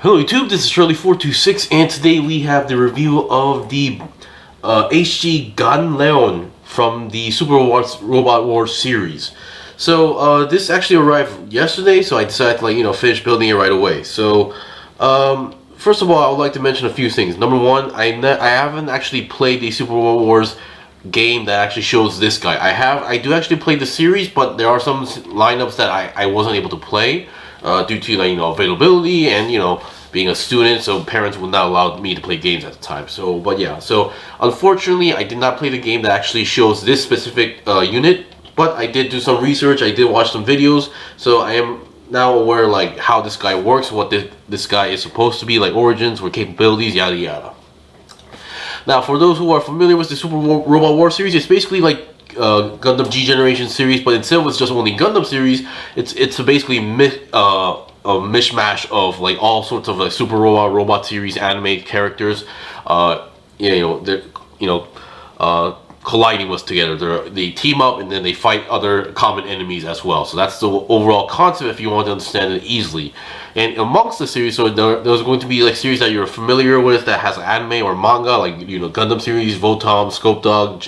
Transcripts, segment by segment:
Hello YouTube, this is Shirley426 and today we have the review of the HG Gunleon from the Super Robot Wars series. So this actually arrived yesterday, so I decided to finish building it right away. So first of all, I would like to mention a few things. Number one, I haven't actually played the Super Robot Wars game that actually shows this guy. I do actually play the series, but there are some lineups that I wasn't able to play due to availability and being a student, so parents would not allow me to play games at the time. So unfortunately I did not play the game that actually shows this specific unit, but I did do some research, I did watch some videos, so I am now aware how this guy works, what this guy is supposed to be, origins or capabilities, yada yada. Now, for those who are familiar with the Super Robot War series, it's basically like Gundam G Generation series, but instead of it's just only Gundam series, it's basically a mishmash of all sorts of Super Robot series anime characters, colliding with together. They team up and then they fight other common enemies as well. So that's the overall concept if you want to understand it easily. And amongst the series, so there's going to be series that you're familiar with that has anime or manga, Gundam series, Votom, Scope Dog,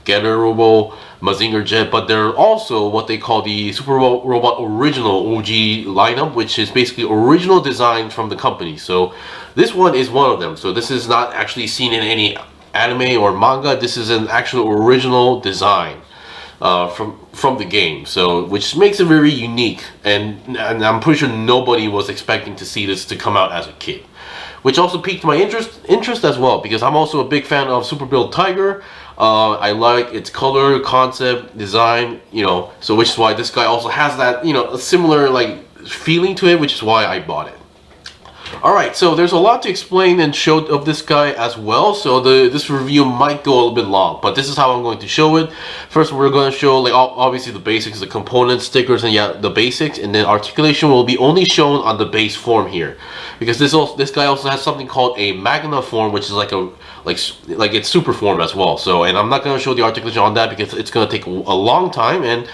Getter Robo, Mazinger Jet, but there are also what they call the Super Robot Original OG lineup, which is basically original designs from the company. So this one is one of them. So this is not actually seen in any anime or manga. This is an actual original design from the game, so which makes it very unique, and I'm pretty sure nobody was expecting to see this to come out as a kid, which also piqued my interest as well, because I'm also a big fan of Super Build Tiger. I like its color, concept, design, so which is why this guy also has that a similar feeling to it, which is why I bought it. Alright, so there's a lot to explain and show of this guy as well, so this review might go a little bit long, but this is how I'm going to show it. First, we're going to show obviously the basics, the components, stickers, and the basics, and then articulation will be only shown on the base form here, because this guy also has something called a Magna form, which is like its super form as well. So, and I'm not going to show the articulation on that because it's going to take a long time, and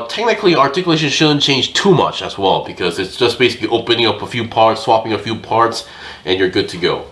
technically articulation shouldn't change too much as well, because it's just basically opening up a few parts, swapping a few parts, and you're good to go.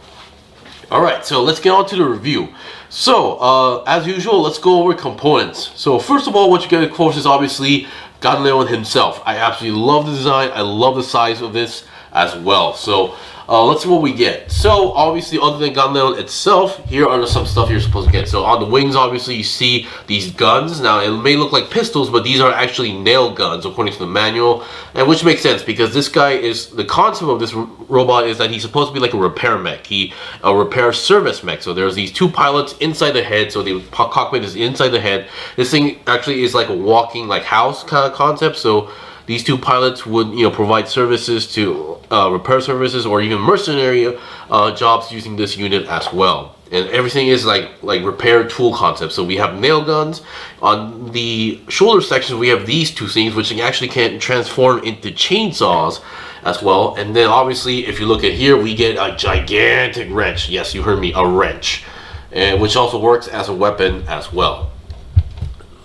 Alright, so let's get on to the review. So as usual, let's go over components. So first of all, what you get of course is obviously Gunleon himself. I absolutely love the design, I love the size of this as well. So let's see what we get. So obviously, other than Gunleon itself, here are some stuff you're supposed to get. So on the wings, obviously you see these guns. Now it may look like pistols, but these are actually nail guns according to the manual, and which makes sense because this guy is, the concept of this robot is that he's supposed to be like a repair mech, a repair service mech. So there's these two pilots inside the head, so the cockpit is inside the head. This thing actually is like a walking house kind of concept. So these two pilots would provide services to repair services or even mercenary jobs using this unit as well. And everything is like repair tool concept. So we have nail guns. On the shoulder sections we have these two things which actually can transform into chainsaws as well. And then obviously if you look at here, we get a gigantic wrench. Yes, you heard me, a wrench, and which also works as a weapon as well.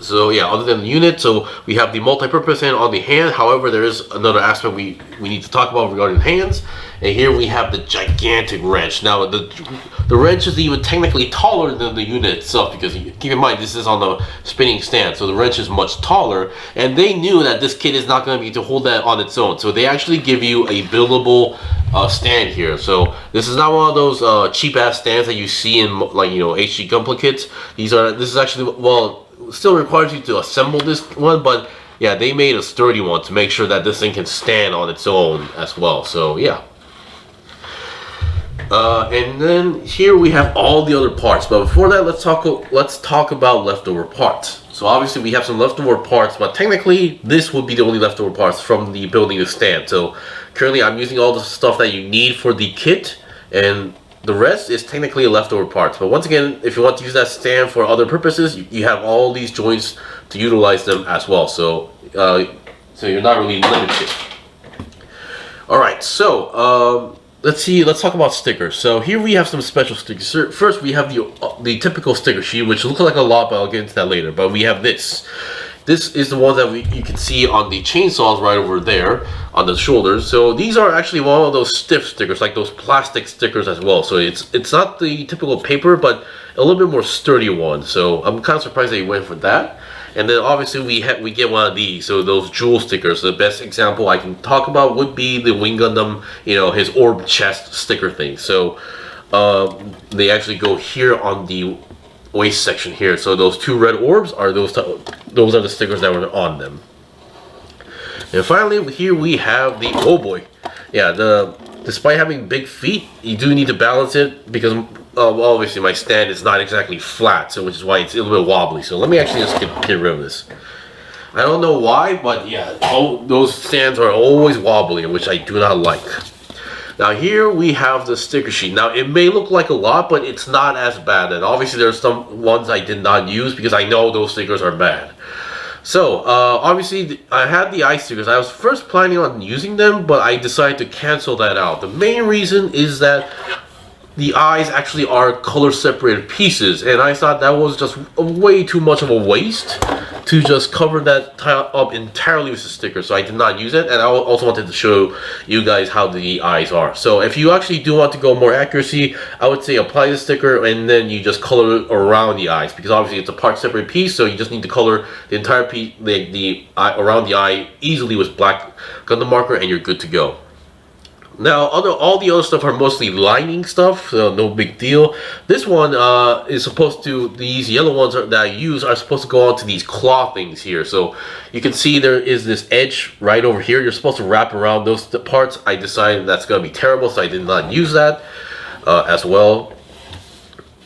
So yeah, other than the unit, so we have the multi-purpose hand on the hand. However, there is another aspect we need to talk about regarding hands. And here we have the gigantic wrench. Now the wrench is even technically taller than the unit itself, because keep in mind this is on the spinning stand, so the wrench is much taller. And they knew that this kit is not going to be able to hold that on its own, so they actually give you a buildable stand here. So this is not one of those cheap ass stands that you see in HG Gunleon kits. This is actually, well, still requires you to assemble this one, but yeah, they made a sturdy one to make sure that this thing can stand on its own as well. So yeah, and then here we have all the other parts, but before that, let's talk about leftover parts. So obviously we have some leftover parts, but technically this would be the only leftover parts from the building the stand. So currently I'm using all the stuff that you need for the kit, and the rest is technically leftover parts. But once again, if you want to use that stand for other purposes, you have all these joints to utilize them as well. So so you're not really limited. Alright, so let's talk about stickers. So here we have some special stickers. First we have the typical sticker sheet, which looks like a lot, but I'll get into that later. But we have this. This is the ones that you can see on the chainsaws right over there on the shoulders. So these are actually one of those stiff stickers, like those plastic stickers as well. So it's not the typical paper, but a little bit more sturdy one. So I'm kind of surprised they went for that. And then obviously we get one of these, so those jewel stickers. The best example I can talk about would be the Wing Gundam, you know, his orb chest sticker thing. So they actually go here on the waist section here. So those two red orbs are those are the stickers that were on them. And finally here we have the, oh boy, yeah, despite having big feet, you do need to balance it because obviously my stand is not exactly flat, so which is why it's a little bit wobbly. So let me actually just get rid of this. I don't know why, but yeah, those stands are always wobbly, which I do not like. Now here we have the sticker sheet. Now it may look like a lot, but it's not as bad. And obviously there's some ones I did not use because I know those stickers are bad. So obviously I had the eye stickers. I was first planning on using them, but I decided to cancel that out. The main reason is that the eyes actually are color separated pieces, and I thought that was just way too much of a waste to just cover that up entirely with the sticker, so I did not use it. And I also wanted to show you guys how the eyes are. So if you actually do want to go more accuracy, I would say apply the sticker and then you just color it around the eyes, because obviously it's a part separate piece, so you just need to color the entire piece, the eye, around the eye easily with black Gundam marker, and you're good to go. Now, all the other stuff are mostly lining stuff, so no big deal. This one is supposed to, these yellow ones that I use are supposed to go onto these claw things here. So you can see there is this edge right over here. You're supposed to wrap around those parts. I decided that's going to be terrible, so I did not use that as well.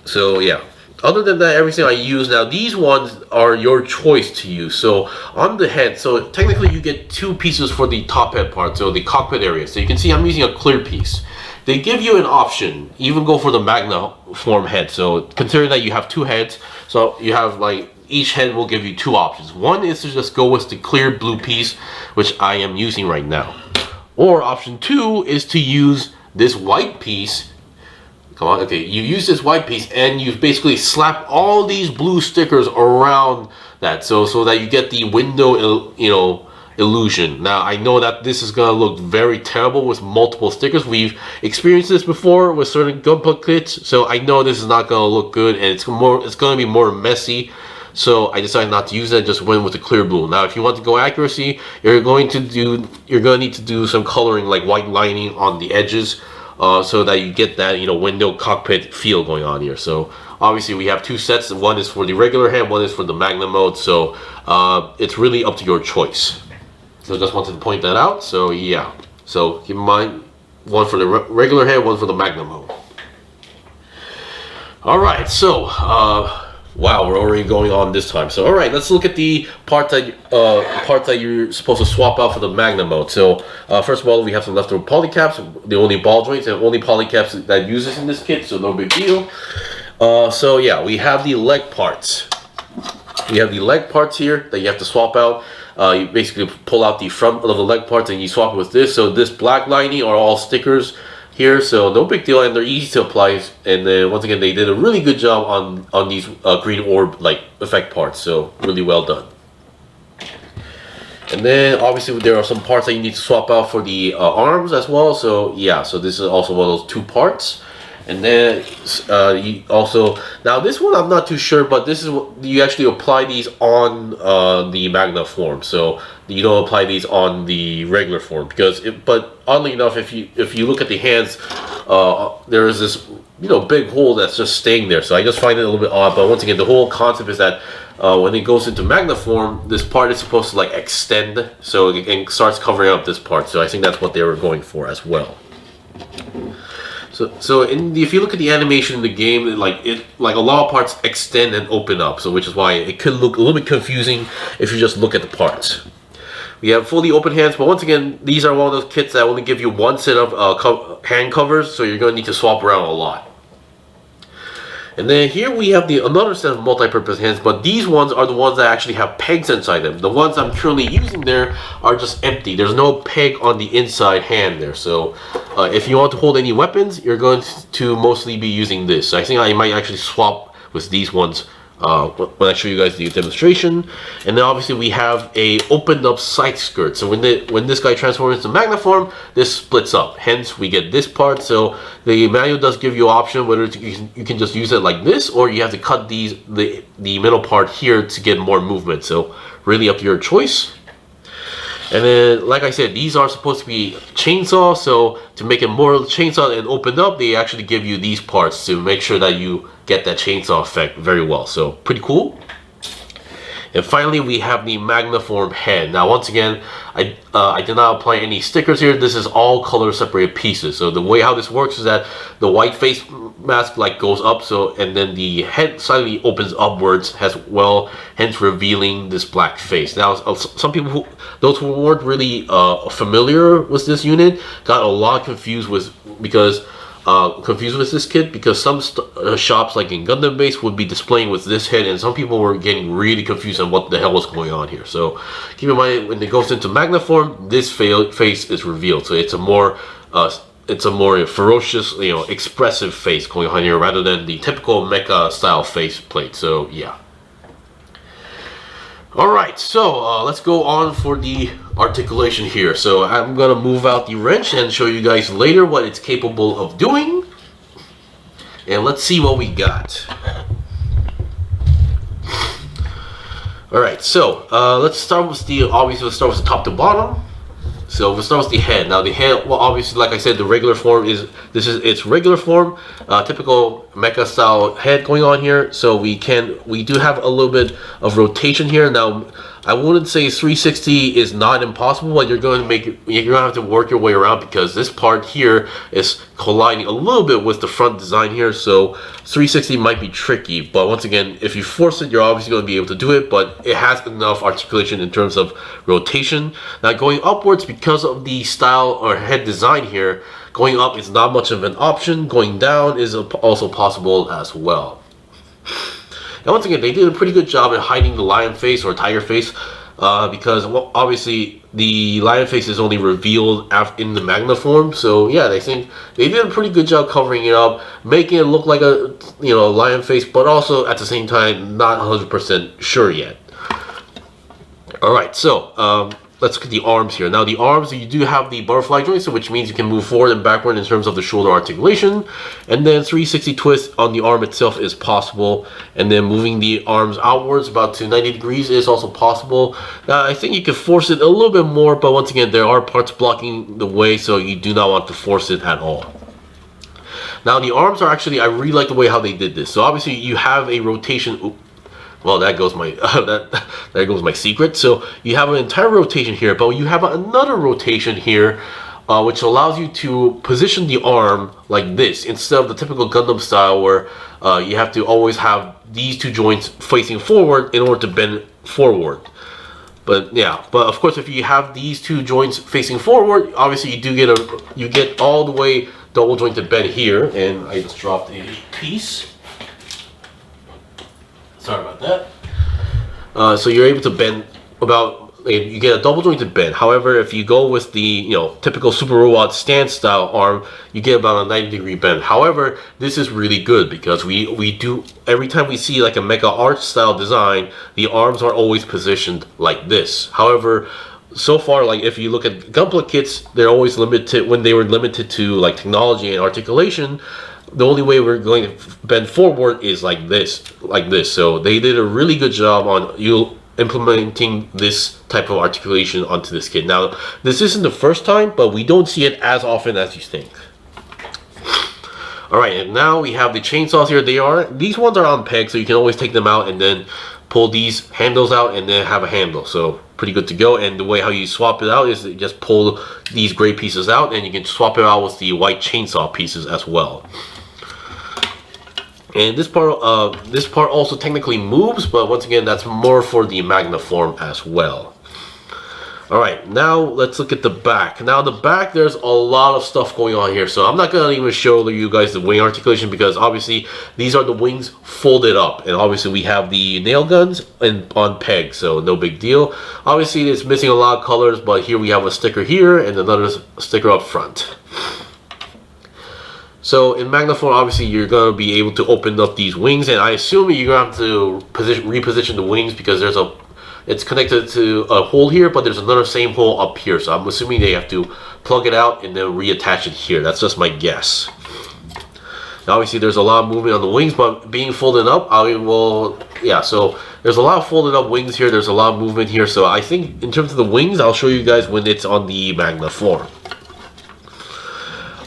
So yeah. Other than that, everything I use. Now these ones are your choice to use. So on the head, so technically you get two pieces for the top head part, so the cockpit area. So you can see I'm using a clear piece. They give you an option, even go for the Magna form head. So considering that you have two heads, so you have like, each head will give you two options. One is to just go with the clear blue piece, which I am using right now. Or option two is to use this white piece. Come on, okay, you use this white piece and you basically slap all these blue stickers around that, so that you get the window, you know, illusion. Now I know that this is gonna look very terrible with multiple stickers. We've experienced this before with certain Gunpla kits, so I know this is not gonna look good, and it's gonna be more messy. So I decided not to use that, just went with the clear blue. Now if you want to go accuracy, you're gonna need to do some coloring, like white lining on the edges. So that you get that, you know, window cockpit feel going on here. So obviously we have two sets. One is for the regular head, one is for the Magna mode. So it's really up to your choice. So just wanted to point that out. So yeah. So keep in mind, one for the regular head, one for the Magna mode. All right. So wow, we're already going on this time. So all right, let's look at the part that you're supposed to swap out for the Magna mode. So first of all, we have some leftover polycaps, the only ball joints and only polycaps that uses in this kit, so no big deal. So yeah, we have the leg parts. We have the leg parts here that you have to swap out. You basically pull out the front of the leg parts and you swap it with this. So this black lining are all stickers here, so no big deal, and they're easy to apply. And then once again, they did a really good job on these green orb like effect parts, so really well done. And then obviously there are some parts that you need to swap out for the arms as well. So yeah, so this is also one of those two parts. And then you also, now this one I'm not too sure, but this is what you actually apply these on the Magna form. So you don't apply these on the regular form, because but oddly enough, if you look at the hands, there is this, you know, big hole that's just staying there. So I just find it a little bit odd. But once again, the whole concept is that when it goes into Magna form, this part is supposed to like extend, so it starts covering up this part. So I think that's what they were going for as well. So if you look at the animation in the game, like a lot of parts extend and open up, so which is why it could look a little bit confusing if you just look at the parts. We have fully open hands, but once again, these are one of those kits that only give you one set of hand covers, so you're going to need to swap around a lot. And then here we have another set of multi-purpose hands, but these ones are the ones that actually have pegs inside them. The ones I'm currently using there are just empty. There's no peg on the inside hand there. So if you want to hold any weapons, you're going to mostly be using this. So I think I might actually swap with these ones when I show you guys the demonstration. And then obviously we have a opened up side skirt. So when this guy transforms into Magna form, this splits up. Hence we get this part. So the manual does give you an option whether you can just use it like this, or you have to cut the middle part here to get more movement. So really up to your choice. And then, like I said, these are supposed to be chainsaw, so to make it more chainsaw and opened up, they actually give you these parts to make sure that you get that chainsaw effect very well. So pretty cool. And finally, we have the Magna form head. Now, once again, I did not apply any stickers here. This is all color separated pieces. So the way how this works is that the white face mask like goes up, so and then the head slightly opens upwards as well, hence revealing this black face. Now, some people those who weren't really familiar with this unit got a lot confused with this kit, because some shops like in Gundam base would be displaying with this head, and some people were getting really confused on what the hell was going on here. So keep in mind, when it goes into Magna form, this face is revealed, so it's a more ferocious, expressive face going on here, rather than the typical mecha style face plate. So yeah. Alright, so let's go on for the articulation here. So I'm going to move out the wrench and show you guys later what it's capable of doing. And let's see what we got. Alright, so let's start with obviously let's start with the top to bottom. So we'll start with the head. Now the head, well, obviously, like I said, the regular form is its regular form, typical mecha style head going on here. So we do have a little bit of rotation here. Now I wouldn't say 360 is not impossible, but you're going to have to work your way around, because this part here is colliding a little bit with the front design here. So 360 might be tricky, but once again, if you force it, you're obviously going to be able to do it. But it has enough articulation in terms of rotation. Now going upwards, because of the style or head design here, going up is not much of an option. Going down is also possible as well. And once again, they did a pretty good job at hiding the lion face or tiger face, because obviously the lion face is only revealed in the Magna form. So yeah, they think they did a pretty good job covering it up, making it look like a lion face, but also at the same time not 100% sure yet. All right, so let's look at the arms here. Now the arms, you do have the butterfly joint, which means you can move forward and backward in terms of the shoulder articulation. And then 360 twist on the arm itself is possible. And then moving the arms outwards about to 90 degrees is also possible. Now I think you can force it a little bit more, but once again, there are parts blocking the way, so you do not want to force it at all. Now the arms are actually, I really like the way how they did this. So obviously you have a rotation. Well, that goes my there goes my secret. So you have an entire rotation here, but you have another rotation here, which allows you to position the arm like this instead of the typical Gundam style where you have to always have these two joints facing forward in order to bend forward. But yeah, but of course, if you have these two joints facing forward, obviously you get all the way double jointed bend here. And I just dropped a piece. Sorry about that. So you're able to bend you get a double jointed bend. However, if you go with the typical Super Robot stand style arm, you get about a 90-degree bend. However, this is really good because we do, every time we see like a Mecha Arch style design, the arms are always positioned like this. However, so far, like if you look at Gunpla kits, they're always limited when they were limited to like technology and articulation. The only way we're going to bend forward is like this. So they did a really good job on implementing this type of articulation onto this kit. Now, this isn't the first time, but we don't see it as often as you think. All right, and now we have the chainsaws here. These ones are on pegs, so you can always take them out and then pull these handles out and then have a handle. So pretty good to go. And the way how you swap it out is you just pull these gray pieces out, and you can swap it out with the white chainsaw pieces as well. And this part also technically moves, but once again, that's more for the Magna form as well. All right, now let's look at the back. Now the back, there's a lot of stuff going on here, so I'm not gonna even show you guys the wing articulation because obviously these are the wings folded up, and obviously we have the nail guns on pegs, so no big deal. Obviously it's missing a lot of colors, but here we have a sticker here and another sticker up front. So in Magna form, obviously you're gonna be able to open up these wings, and I assume you're gonna have to reposition the wings because it's connected to a hole here, but there's another same hole up here. So I'm assuming they have to plug it out and then reattach it here. That's just my guess. Now, obviously there's a lot of movement on the wings, but being folded up, so there's a lot of folded up wings here. There's a lot of movement here. So I think in terms of the wings, I'll show you guys when it's on the Magna form.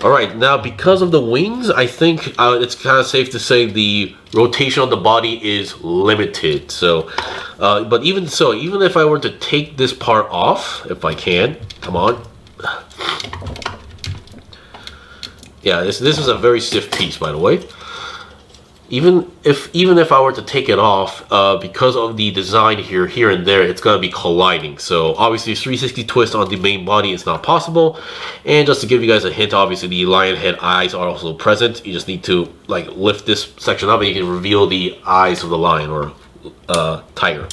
Alright, now because of the wings, I think it's kind of safe to say the rotation on the body is limited. So, but even so, even if I were to take this part off, if I can, come on. Yeah, this is a very stiff piece, by the way. Even if I were to take it off, because of the design here and there, it's gonna be colliding. So obviously 360 twist on the main body is not possible. And just to give you guys a hint, obviously the lion head eyes are also present. You just need to like lift this section up and you can reveal the eyes of the lion or tiger.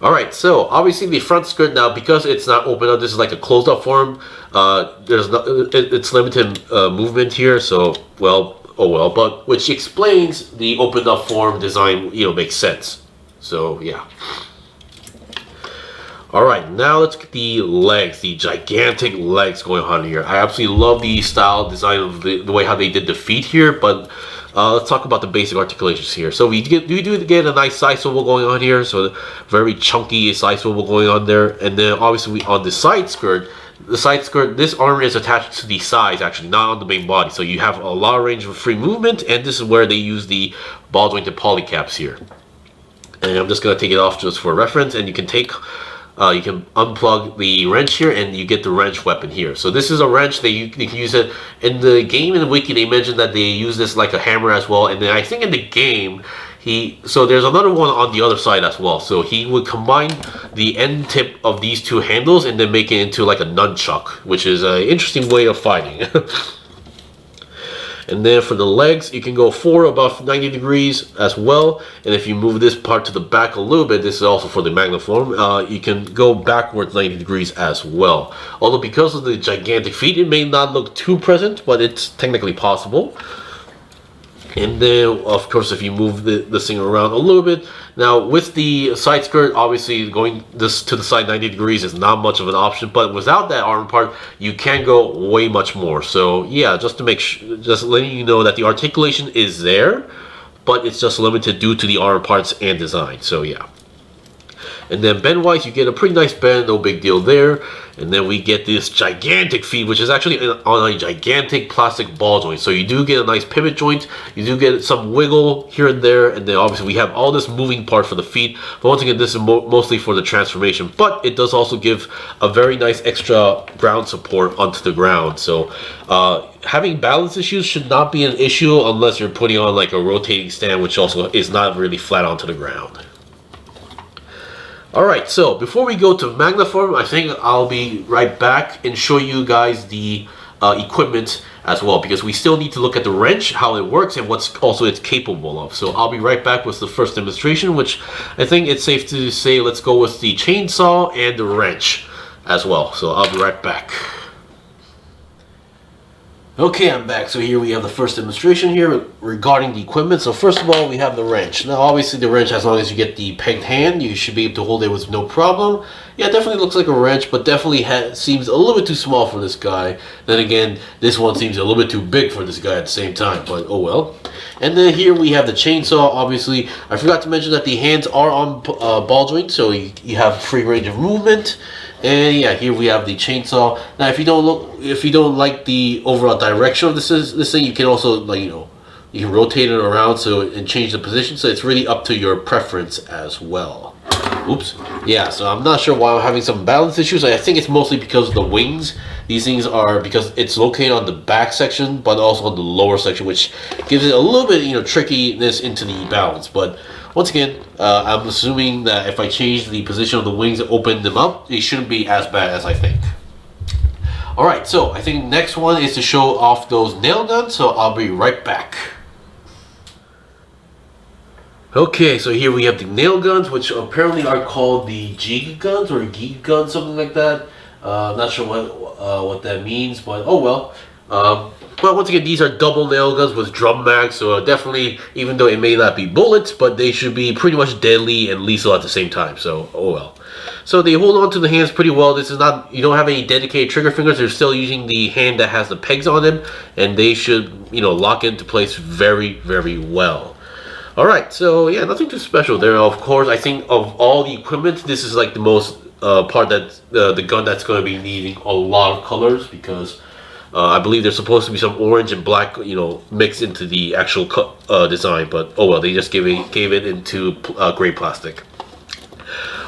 Alright, so obviously the front skirt now, because it's not open up, this is like a closed up form. It's limited movement here, so but which explains the opened up form design, makes sense. So yeah. Alright, now let's get the legs, the gigantic legs going on here. I absolutely love the style design of the way how they did the feet here, but let's talk about the basic articulations here. So we do get a nice side swivel going on here, so very chunky side swivel going on there. And then obviously on the side skirt, this armor is attached to the sides, actually, not on the main body. So you have a lot of range of free movement, and this is where they use the ball jointed polycaps here. And I'm just going to take it off just for reference, and you can unplug the wrench here, and you get the wrench weapon here. So this is a wrench that you can use it in the game. In the wiki, they mentioned that they use this like a hammer as well, and then I think in the game, so there's another one on the other side as well. So he would combine the end tip of these two handles and then make it into like a nunchuck, which is an interesting way of fighting. And then for the legs, you can go forward about 90 degrees as well. And if you move this part to the back a little bit, this is also for the Magna form, you can go backwards 90 degrees as well. Although because of the gigantic feet, it may not look too present, but it's technically possible. And then, of course, if you move this thing around a little bit. Now, with the side skirt, obviously going this to the side 90 degrees is not much of an option. But without that arm part, you can go way much more. So, yeah, just to make sure, just letting you know that the articulation is there, but it's just limited due to the arm parts and design. So, yeah. And then bend-wise, you get a pretty nice bend, no big deal there. And then we get this gigantic feet, which is actually on a gigantic plastic ball joint. So you do get a nice pivot joint, you do get some wiggle here and there, and then obviously we have all this moving part for the feet. But once again, this is mostly for the transformation. But it does also give a very nice extra ground support onto the ground. So having balance issues should not be an issue unless you're putting on like a rotating stand, which also is not really flat onto the ground. Alright, so before we go to Magna form, I think I'll be right back and show you guys the equipment as well, because we still need to look at the wrench, how it works, and what's also it's capable of. So I'll be right back with the first demonstration, which I think it's safe to say let's go with the chainsaw and the wrench as well. So I'll be right back. Okay, I'm back. So here we have the first demonstration here regarding the equipment. So first of all, we have the wrench. Now obviously the wrench, as long as you get the pegged hand, you should be able to hold it with no problem. Yeah, it definitely looks like a wrench, but definitely seems a little bit too small for this guy. Then again, this one seems a little bit too big for this guy at the same time, but oh well. And then here we have the chainsaw. Obviously, I forgot to mention that the hands are on ball joint, so you have free range of movement. And yeah, here we have the chainsaw. Now, if you don't like the overall direction of this thing, you can also you can rotate it around and change the position. So it's really up to your preference as well. Oops. Yeah. So I'm not sure why I'm having some balance issues. I think it's mostly because of the wings. These things are because it's located on the back section, but also on the lower section, which gives it a little bit trickiness into the balance. But once again, I'm assuming that if I change the position of the wings and open them up, it shouldn't be as bad as I think. Alright, so I think next one is to show off those nail guns, so I'll be right back. Okay, so here we have the nail guns, which apparently are called the HG guns or Geek guns, something like that. I'm not sure what that means, but oh well. But once again, these are double nail guns with drum mags, so definitely, even though it may not be bullets, but they should be pretty much deadly and lethal at the same time, so oh well. So they hold on to the hands pretty well. This is not, you don't have any dedicated trigger fingers. They're still using the hand that has the pegs on them, and they should, you know, lock into place very, very well. Alright, so yeah, nothing too special there. Of course, I think of all the equipment, this is like the most part that the gun that's going to be needing a lot of colors, because I believe there's supposed to be some orange and black, you know, mixed into the actual design, but oh well, they just gave it into gray plastic.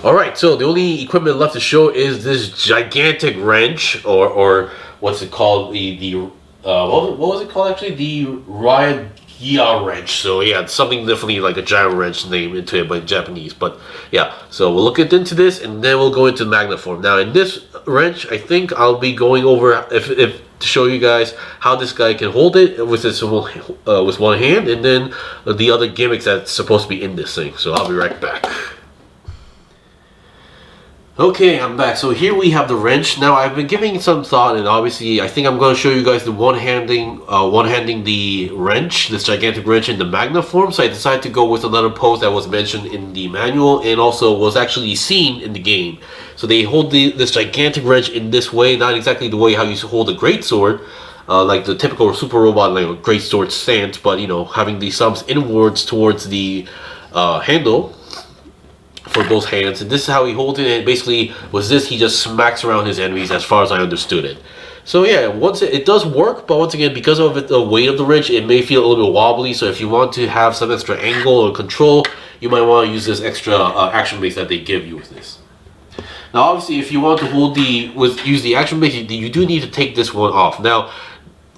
Alright, so the only equipment left to show is this gigantic wrench, or what's it called, what was it called actually? The Razihel wrench. So yeah, it's something definitely like a giant wrench name into it, but in Japanese. But yeah, so we'll look into this, and then we'll go into Magna form. Now in this wrench, I think I'll be going over if to show you guys how this guy can hold it with with one hand, and then the other gimmicks that's supposed to be in this thing. So I'll be right back. Okay, I'm back. So here we have the wrench. Now I've been giving some thought, and obviously I think I'm going to show you guys the one-handing the wrench, this gigantic wrench in the Magna form. So I decided to go with another pose that was mentioned in the manual and also was actually seen in the game. So they hold this gigantic wrench in this way, not exactly the way how you hold a greatsword, like the typical super robot like a greatsword stance, but you know, having the thumbs inwards towards the handle for both hands, and this is how he holds it. And basically was this, he just smacks around his enemies, as far as I understood it. So yeah, once it does work, but once again, because of the weight of the wrench, it may feel a little bit wobbly. So if you want to have some extra angle or control, you might want to use this extra action base that they give you with this. Now obviously, if you want to use the action base, you do need to take this one off. Now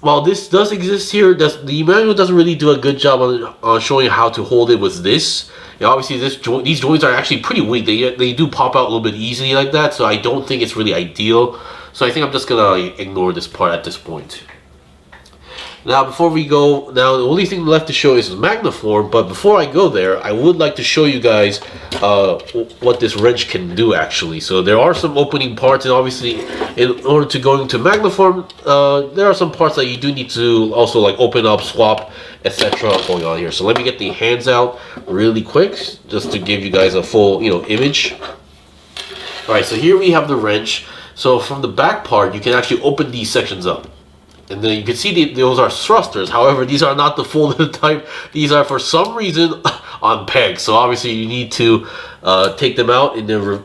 while this does exist here, the manual doesn't really do a good job on showing how to hold it with this. Yeah, obviously these joints are actually pretty weak. They do pop out a little bit easily like that, so I don't think it's really ideal. So I think I'm just gonna ignore this part at this point. Now before we go, now the only thing left to show is the Magna form, but before I go there, I would like to show you guys what this wrench can do actually. So there are some opening parts, and obviously in order to go into Magna form, there are some parts that you do need to also like open up, swap, etc. going on here. So let me get the hands out really quick, just to give you guys a full, you know, image. Alright, so here we have the wrench. So from the back part, you can actually open these sections up. And then you can see those are thrusters. However, these are not the folded type. These are for some reason on pegs. So obviously you need to take them out and then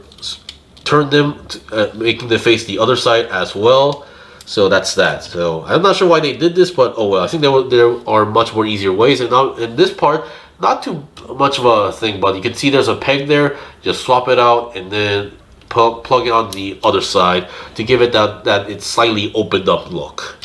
turn them, making them face the other side as well. So that's that. So I'm not sure why they did this, but oh well. I think there are much more easier ways. And now in this part, not too much of a thing, but you can see there's a peg there. Just swap it out and then plug it on the other side to give it that it's slightly opened up look.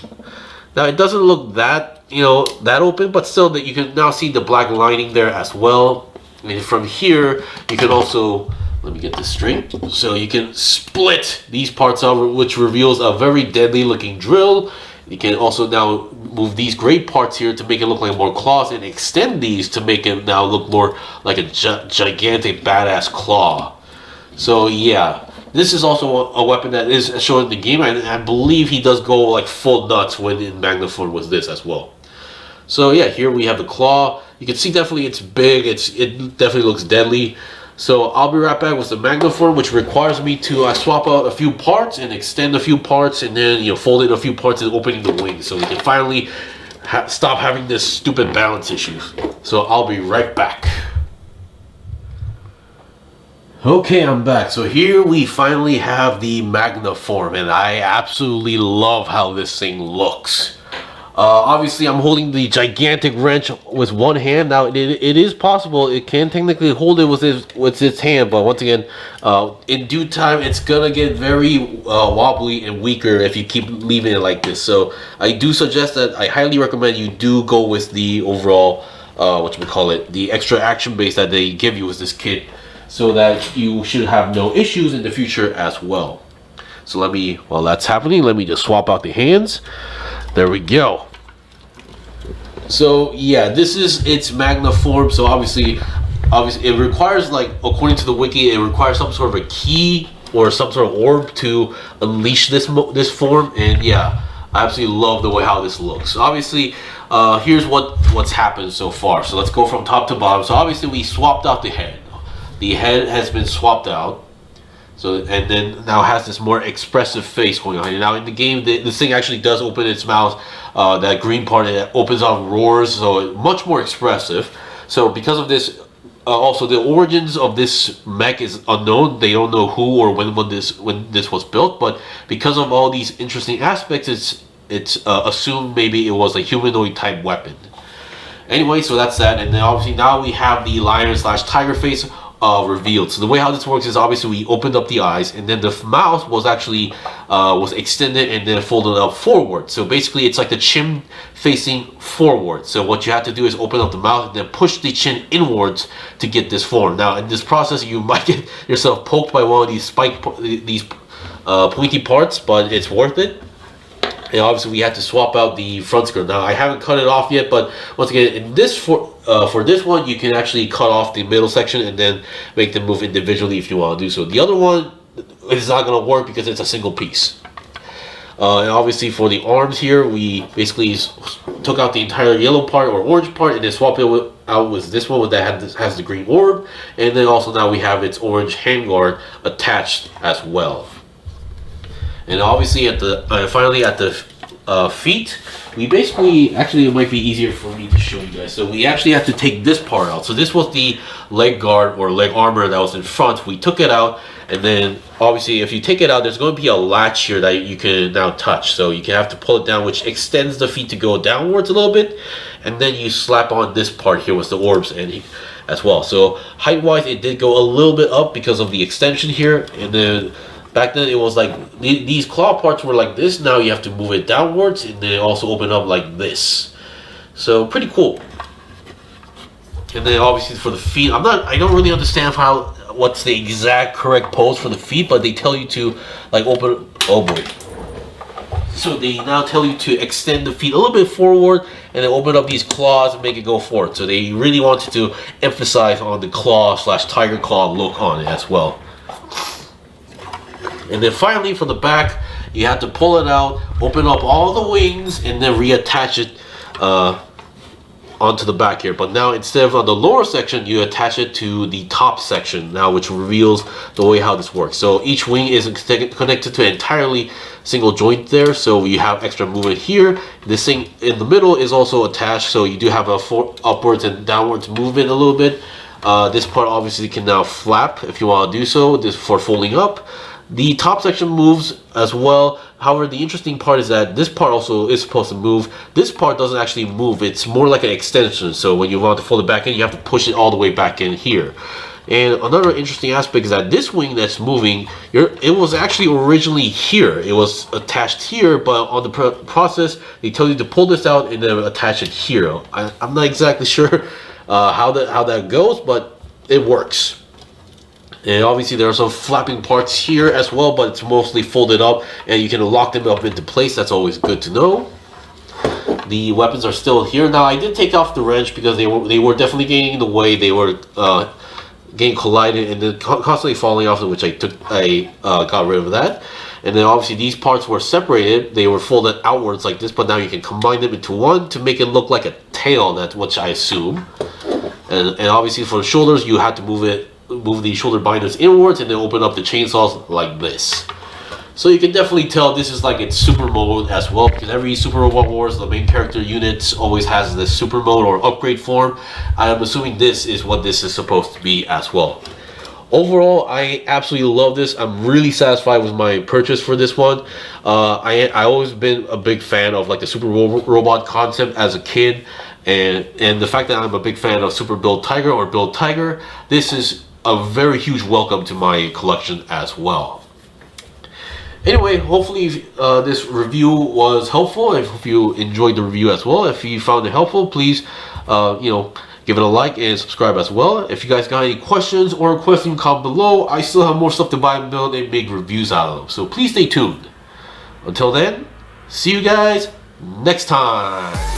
Now it doesn't look that, you know, that open, but still that you can now see the black lining there as well. And from here you can also, let me get this straight, so you can split these parts out, which reveals a very deadly looking drill. You can also now move these gray parts here to make it look like more claws, and extend these to make it now look more like a gigantic badass claw. So yeah, this is also a weapon that is shown in the game. I believe he does go like full nuts when in Magna form with this as well. So yeah, here we have the claw. You can see definitely it's big. It definitely looks deadly. So I'll be right back with the Magna form, which requires me to swap out a few parts and extend a few parts, and then, you know, fold in a few parts and opening the wings, so we can finally stop having this stupid balance issues. So I'll be right back. Okay, I'm back. So here we finally have the Magna form, and I absolutely love how this thing looks. Obviously, I'm holding the gigantic wrench with one hand. Now, it is possible it can technically hold it with its hand, but once again, in due time, it's gonna get very wobbly and weaker if you keep leaving it like this. So I do suggest that I highly recommend you do go with the overall, the extra action base that they give you with this kit, so that you should have no issues in the future as well. So while that's happening, let me just swap out the hands. There we go. So yeah, this is its Magna form. So obviously it requires, like, according to the wiki, it requires some sort of a key or some sort of orb to unleash this form. And yeah, I absolutely love the way how this looks. So obviously, here's what's happened so far. So let's go from top to bottom. So obviously we swapped out the head. The head has been swapped out. So, and then now has this more expressive face going on. And now in the game, this thing actually does open its mouth. That green part, it opens up, roars, so much more expressive. So because of this, also the origins of this mech is unknown. They don't know who or when this was built. But because of all these interesting aspects, it's assumed maybe it was a humanoid type weapon. Anyway, so that's that. And then obviously now we have the lion/tiger face revealed. So the way how this works is obviously we opened up the eyes, and then the mouth was actually was extended and then folded up forward. So basically it's like the chin facing forward. So what you have to do is open up the mouth and then push the chin inwards to get this form. Now in this process you might get yourself poked by one of these pointy parts, but it's worth it. And obviously we had to swap out the front skirt. Now I haven't cut it off yet, but once again, in this for this one, you can actually cut off the middle section and then make them move individually if you want to do so. The other one is not going to work because it's a single piece. And obviously for the arms here, we basically took out the entire yellow part or orange part and then swapped it out with this one that has the green orb. And then also now we have its orange handguard attached as well. And obviously at the finally at the feet, we basically, actually it might be easier for me to show you guys. So we actually have to take this part out. So this was the leg guard or leg armor that was in front. We took it out, and then obviously if you take it out, there's going to be a latch here that you can now touch. So you can have to pull it down, which extends the feet to go downwards a little bit, and then you slap on this part here with the orbs and as well. So height wise, it did go a little bit up because of the extension here, and then back then it was like these claw parts were like this. Now you have to move it downwards and then also open up like this. So pretty cool. And then obviously for the feet, I don't really understand what's the exact correct pose for the feet, but they tell you to like open, oh boy. So they now tell you to extend the feet a little bit forward and then open up these claws and make it go forward. So they really wanted to emphasize on the claw/tiger claw look on it as well. And then finally for the back, you have to pull it out, open up all the wings, and then reattach it onto the back here. But now instead of on the lower section, you attach it to the top section now, which reveals the way how this works. So each wing is connected to an entirely single joint there, so you have extra movement here. This thing in the middle is also attached, so you do have a upwards and downwards movement a little bit. This part obviously can now flap if you want to do so, this for folding up. The top section moves as well. However, the interesting part is that this part also is supposed to move. This part doesn't actually move. It's more like an extension. So when you want to fold it back in, you have to push it all the way back in here. And another interesting aspect is that this wing that's moving, it was actually originally here. It was attached here, but on the process, they tell you to pull this out and then attach it here. I'm not exactly sure how that goes, but it works. And obviously there are some flapping parts here as well, but it's mostly folded up and you can lock them up into place. That's always good to know. The weapons are still here. Now I did take off the wrench because they were definitely getting in the way. They were getting collided and then constantly falling off, which I got rid of that. And then obviously these parts were separated. They were folded outwards like this, but now you can combine them into one to make it look like a tail, that's what I assume. And obviously for the shoulders, you have to move the shoulder binders inwards and then open up the chainsaws like this. So you can definitely tell this is like its super mode as well, because every Super Robot Wars, the main character units always has this super mode or upgrade form. I'm assuming this is what this is supposed to be as well. Overall, I absolutely love this. I'm really satisfied with my purchase for this one. I always been a big fan of like the Super Robot concept as a kid, and the fact that I'm a big fan of Super Build Tiger or Build Tiger, this is a very huge welcome to my collection as well. Anyway, hopefully this review was helpful. I hope you enjoyed the review as well. If you found it helpful, please give it a like and subscribe as well. If you guys got any questions or requests, comment below. I still have more stuff to buy and build and make reviews out of them, so please stay tuned. Until then, see you guys next time.